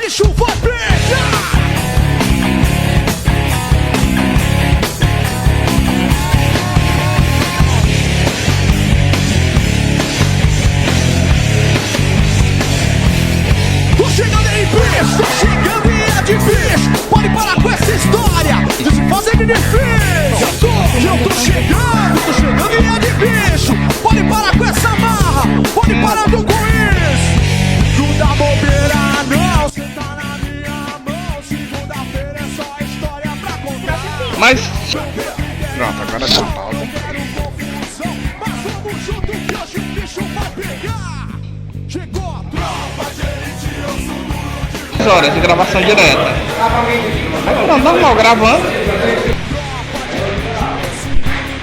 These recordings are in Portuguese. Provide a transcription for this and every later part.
bicho vai pegar. Tô chegando aí, bicho, tô chegando e é de bicho. Pode parar com essa história de se fazer de difícil. Eu tô chegando e é de bicho. Pode parar com essa marra, pode parar com isso. Não dá bobeira não, cê tá na minha mão. Segunda-feira é só história pra contar. Mas... Pronto, agora dá pausa. Mas vamos junto que hoje o bicho vai pegar. Chegou a tropa de elite, eu sou duro de... Horas de gravação direta. Não, normal, gravando.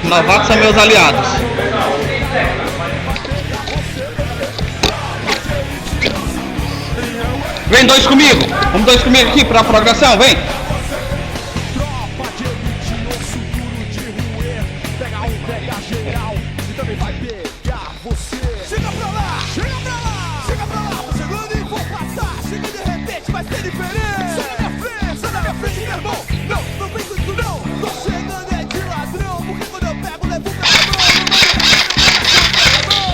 Novatos são meus aliados. Vem dois comigo. Vamos dois comigo aqui pra progressão, vem. Tropa de elite, osso duro de roer. Pega um, pega geral e também vai pegar você. Chega pra lá, chega pra lá, chega pra lá. Tô chegando e vou passar. Chega de repente, vai ser diferente. Sai da minha frente, meu irmão. Não vem com isso não. Tô chegando é de ladrão, porque quando eu pego, levo minha mão.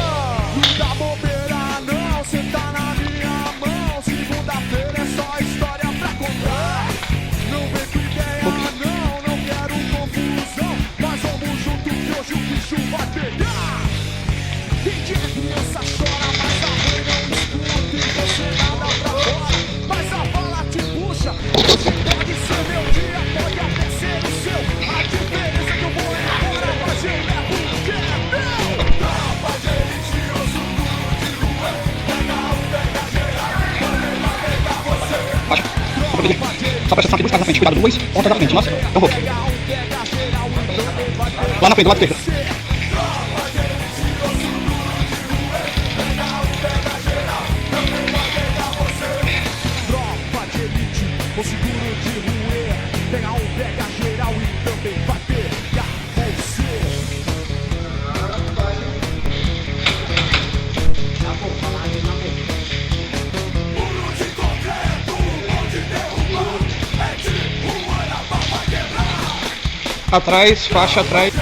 Não dá bobeira não, cê tá na minha mão. Segunda-feira é só história pra contar. Não vem com ideia não quero confusão. Mas vamos junto que hoje o bicho vai pegar. Tem dia que a criança chora, mas a mãe não escuta. E você nada pra fora, mas a bala te puxa. Hoje pode ser meu dia, pode até ser o seu. A diferença é que eu vou embora, mas eu levo o que é meu. Tropa de elite, eu sou duro de rua. Pega um, pega geral, também vai pegar você. Só presta atenção aqui, 2 caras na frente, cuidado, 2 pontas na frente, nossa, eu vou. Lá na frente, do lado esquerdo. Tropa de elite, o seguro de roer. Pega um, pega geral e também vai pegar você. Muro de concreto, onde derrubar é tipo uma lava vai quebrar. Atrás, faixa atrás.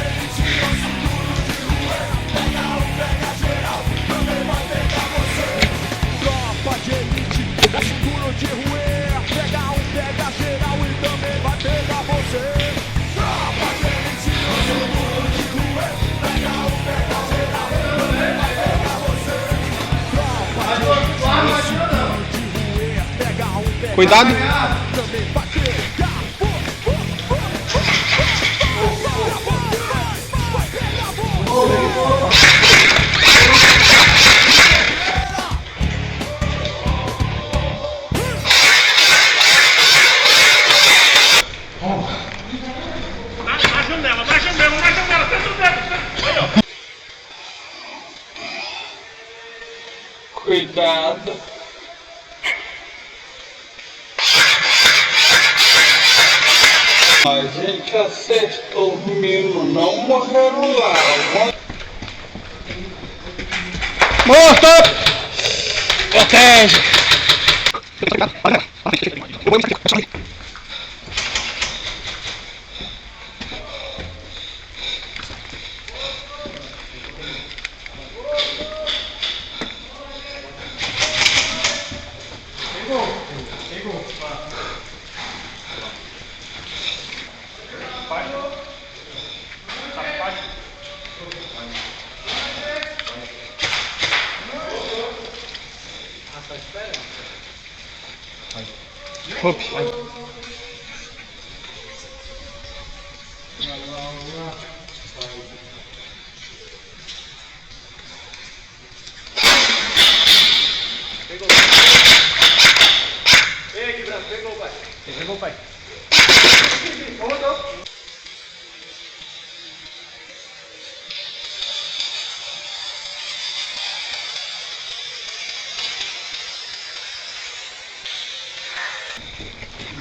Tropa de elite, o seguro de roer. Pega um, pega geral e também vai pegar você. Tropa de elite, o seguro de roer. Pega um, pega geral e também vai pegar você. Tropa de elite, o seguro de roer. Pega um, pega Cuidado. geral, também vai pegar. Vai pegar você. Na janela, senta o dedo. Aí, ó. Cuidado. A gente acertou o menino, não morreram lá. Morto! Protege! Eu vou me Hop. Pegou, pai.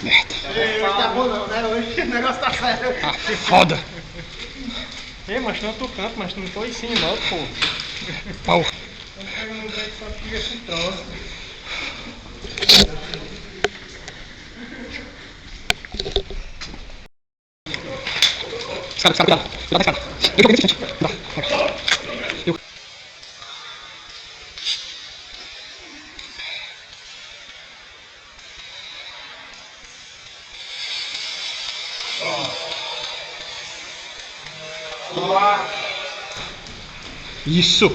Merda. Tá bom não, né? Hoje o negócio tá sério. Ah, foda. Ei, mas não é outro canto, mas não tô aí sim, não, pô. Pau. Não pega no break só que esse troço. Escada, cuidado. Cuidado da escada. Eu joguei nesse instante. Cuidado. Eu. Isso.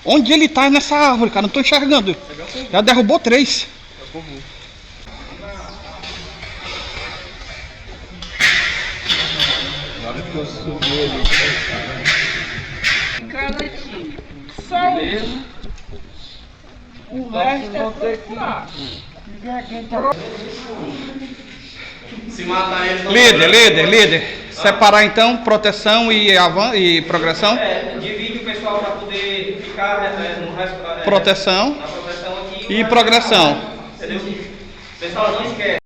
Onde ele tá nessa árvore, cara? Não tô enxergando. Já derrubou 3. O resto é procurar. Se matar eles, não Líder. Separar então proteção e progressão. divide o pessoal para poder ficar no resto Proteção na proteção aqui. e progressão. Entendeu? O pessoal não esquece.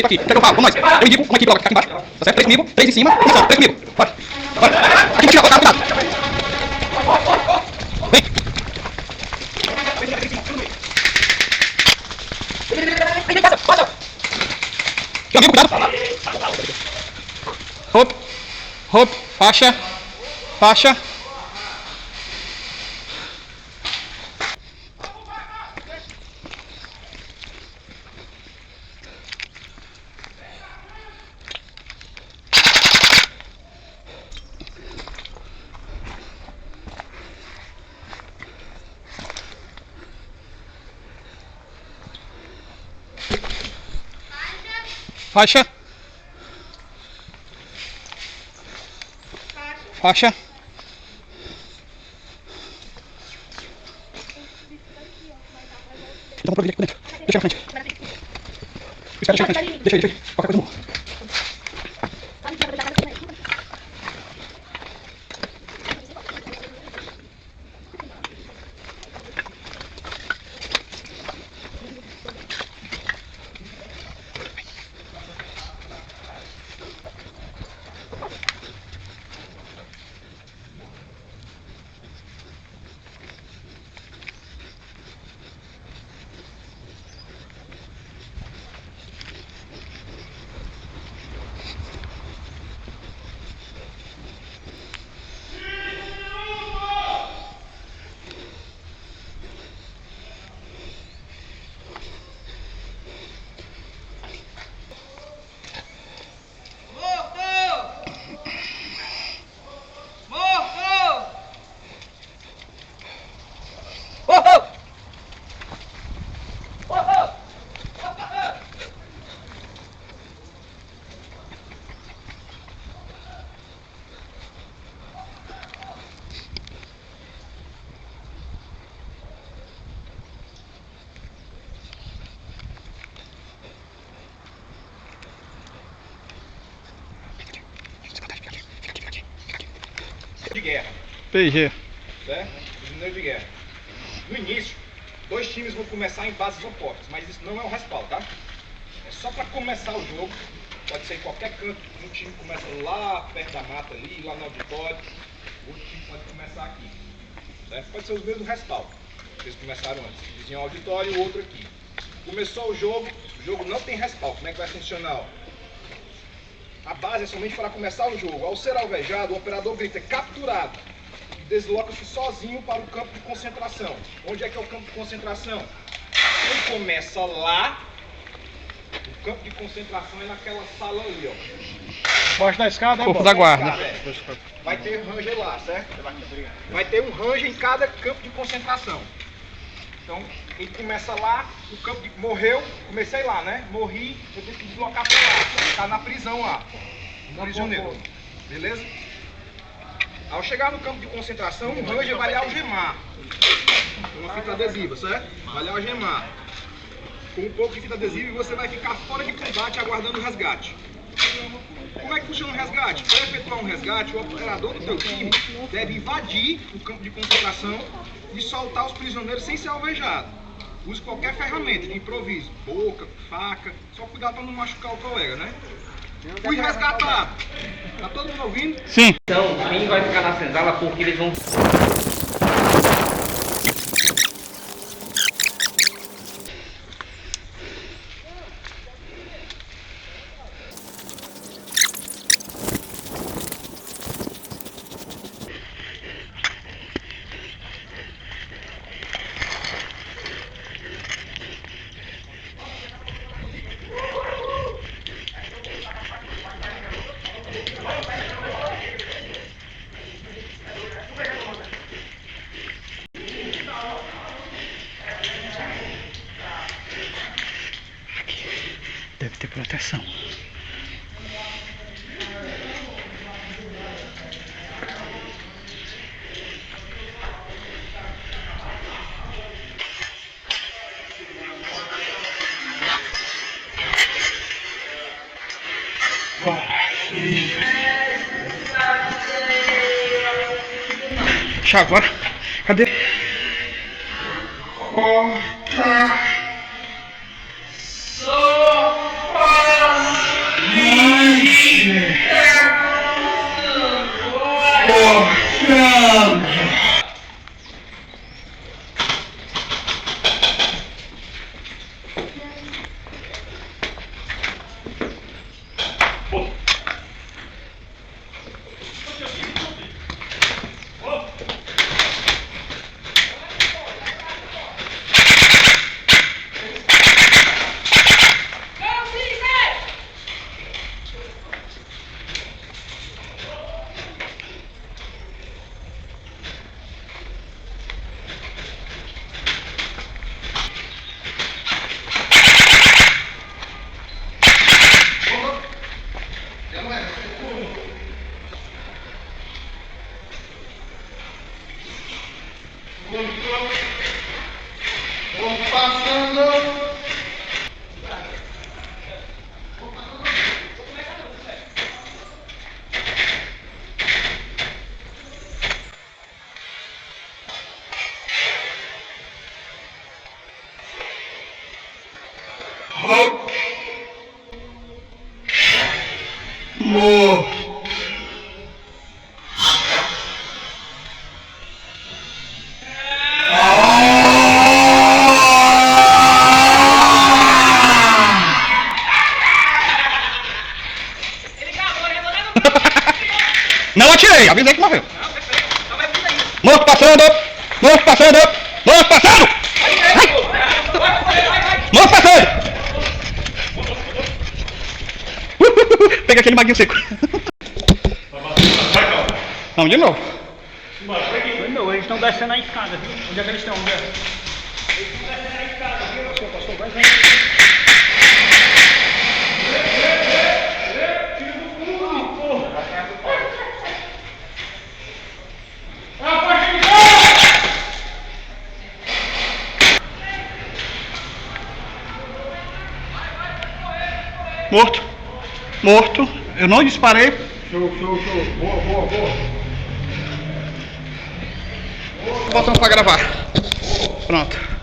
Aqui, pega o pau, vamos nós. Eu indico uma equipe logo aqui embaixo. Tá certo? 3 comigo, 3 em cima, começando, 3 comigo. Bora. Aqui no final, cuidado. Vem. Meu amigo, cuidado. Hop, faixa. Faixa. Então vamos por aqui dentro. Deixa na frente. Espera, deixa na frente. Deixa aí. Qualquer coisa morra. De guerra, PG. certo? Prisioneiro de guerra. No início, 2 times vão começar em bases opostas, mas isso não é um respaldo, tá? É só para começar o jogo, pode ser em qualquer canto. Um time começa lá perto da mata ali, lá no auditório, o outro time pode começar aqui, certo? Pode ser os mesmos respaldos, eles começaram antes. Um vizinho ao auditório e o outro aqui. Começou o jogo não tem respaldo. Como é que vai funcionar? Ó? A base é somente para começar o jogo. Ao ser alvejado, o operador grita capturado e desloca-se sozinho para o campo de concentração. Onde é que é o campo de concentração? Ele começa lá. O campo de concentração é naquela sala ali, ó. Embaixo da escada, Corpo da guarda. Vai ter ranger lá, certo? Vai ter um ranger em cada campo de concentração. Então, ele começa lá, o campo de... Morreu, comecei lá, né? Morri, eu tenho que deslocar pra lá. Tá na prisão lá, no prisioneiro. Beleza? Ao chegar no campo de concentração, o ranger vai lhe algemar. Uma fita adesiva, certo? Vai lhe algemar. Com um pouco de fita adesiva e você vai ficar fora de combate aguardando o resgate. Como é que funciona o resgate? Para efetuar um resgate, o operador do teu time deve invadir o campo de concentração e soltar os prisioneiros sem ser alvejado. Use qualquer ferramenta de improviso, boca, faca, só cuidado para não machucar o colega, né? Fui resgatado. Tá todo mundo ouvindo? Sim. Então, quem vai ficar na senzala porque eles vão... Deve ter proteção. Chave, bora. Cadê? Não atirei, avisei que morreu. Morto passando! Morto passando! Morto passando! Morto passando! Pega aquele maguinho seco. Vamos de novo. Meu, eles estão descendo a escada, viu? Onde é que eles estão? Onde é? Eles estão descendo a escada, viu? Passou, vai. Morto. Morto. Eu não disparei. Show. Boa. Botamos pra gravar. Pronto.